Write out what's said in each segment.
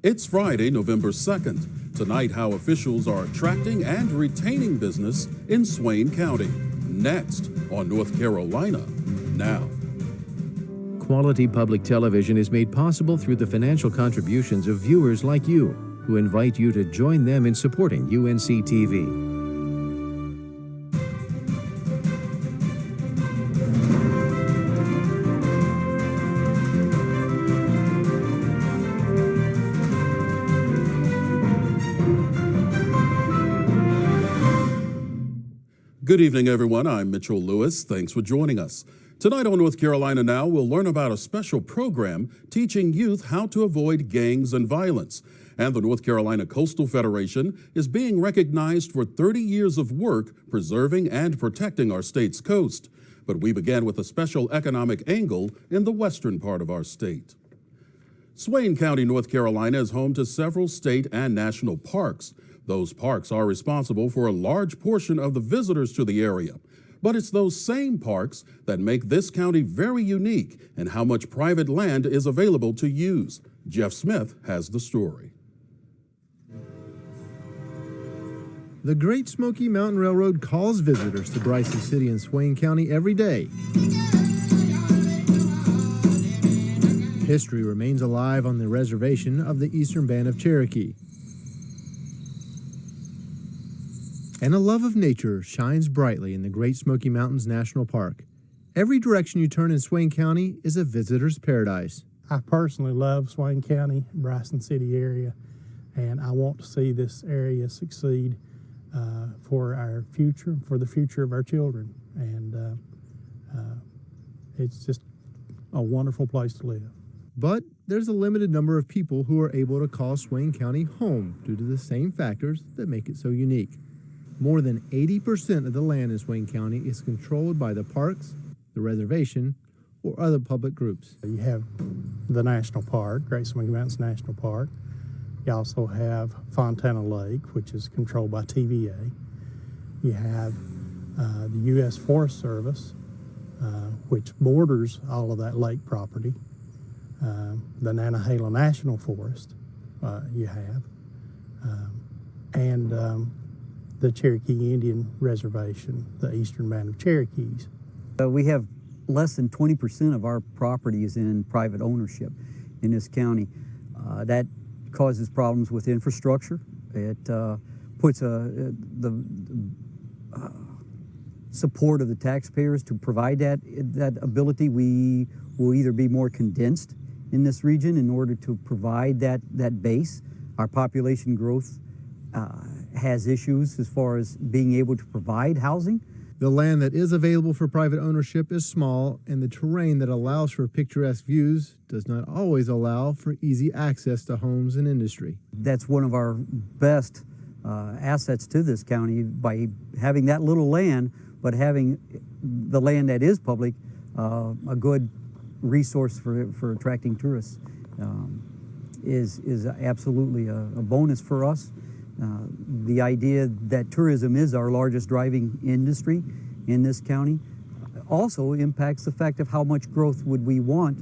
It's Friday, November 2nd. Tonight, how officials are attracting and retaining business in Swain County. Next on North Carolina Now. Quality public television is made possible through the financial contributions of viewers like you, who invite you to join them in supporting UNC TV. Good evening, everyone. I'm Mitchell Lewis. Thanks for joining us. Tonight on North Carolina Now, we'll learn about a special program teaching youth how to avoid gangs and violence. And the North Carolina Coastal Federation is being recognized for 30 years of work preserving and protecting our state's coast. But we began with a special economic angle in the western part of our state. Swain County, North Carolina is home to several state and national parks. Those parks are responsible for a large portion of the visitors to the area. But it's those same parks that make this county very unique in how much private land is available to use. Jeff Smith has the story. The Great Smoky Mountain Railroad calls visitors to Bryson City and Swain County every day. History remains alive on the reservation of the Eastern Band of Cherokee. And a love of nature shines brightly in the Great Smoky Mountains National Park. Every direction you turn in Swain County is a visitor's paradise. I personally love Swain County, Bryson City area, and I want to see this area succeed for our future, for the future of our children. And it's just a wonderful place to live. But there's a limited number of people who are able to call Swain County home due to the same factors that make it so unique. More than 80% of the land in Swain County is controlled by the parks, the reservation, or other public groups. You have the National Park, Great Smoky Mountains National Park. You also have Fontana Lake, which is controlled by TVA. You have the U.S. Forest Service, which borders all of that lake property. The Nantahala National Forest you have. And the Cherokee Indian Reservation, the Eastern Band of Cherokees. We have less than 20% of our property is in private ownership in this county. That causes problems with infrastructure. It puts the support of the taxpayers to provide that ability. We will either be more condensed in this region in order to provide that base. Our population growth has issues as far as being able to provide housing. The land that is available for private ownership is small, and the terrain that allows for picturesque views does not always allow for easy access to homes and industry. That's one of our best assets to this county, by having that little land, but having the land that is public, a good resource for attracting tourists, is absolutely a bonus for us. The idea that tourism is our largest driving industry in this county also impacts the fact of how much growth would we want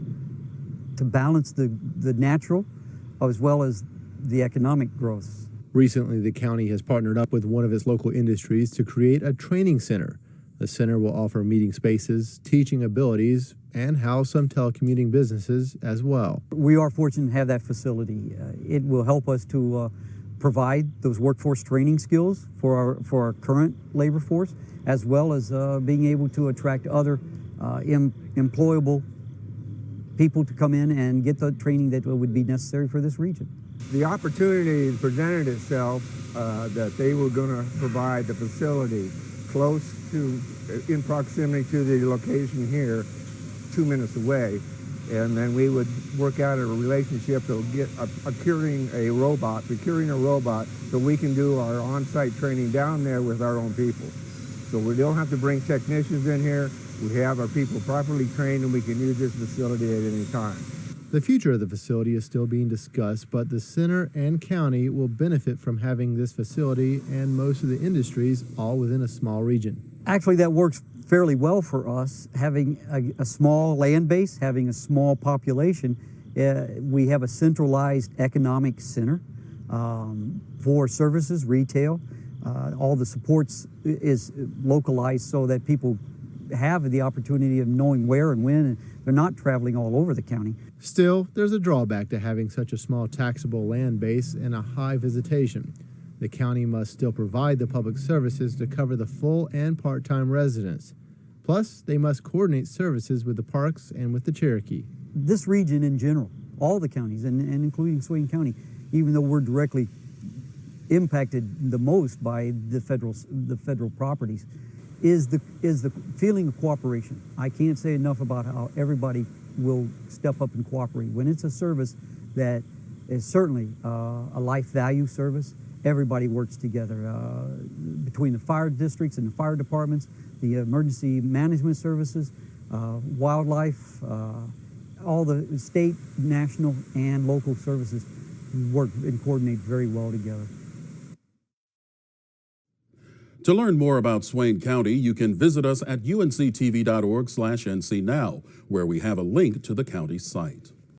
to balance the natural as well as the economic growth. Recently, the county has partnered up with one of its local industries to create a training center. The center will offer meeting spaces, teaching abilities, and house some telecommuting businesses as well. We are fortunate to have that facility. It will help us to provide those workforce training skills for our current labor force, as well as being able to attract other employable people to come in and get the training that would be necessary for this region. The opportunity presented itself that they were going to provide the facility close to, in proximity to the location here, 2 minutes away. And then we would work out a relationship that would get procuring a robot so we can do our on-site training down there with our own people. So we don't have to bring technicians in here. We have our people properly trained, and we can use this facility at any time. The future of the facility is still being discussed, but the center and county will benefit from having this facility and most of the industries all within a small region. Actually, that works fairly well for us, having a small land base, having a small population. We have a centralized economic center for services, retail. All the supports is localized so that people have the opportunity of knowing where and when, and they're not traveling all over the county. Still, there's a drawback to having such a small taxable land base and a high visitation. The county must still provide the public services to cover the full and part-time residents. Plus, they must coordinate services with the parks and with the Cherokee. This region in general, all the counties, and including Swain County, even though we're directly impacted the most by the federal properties, is the feeling of cooperation. I can't say enough about how everybody will step up and cooperate. When it's a service that is certainly a life value service, everybody works together between the fire districts and the fire departments, the emergency management services, wildlife, all the state, national, and local services work and coordinate very well together. To learn more about Swain County, you can visit us at unctv.org/ncnow, where we have a link to the county site.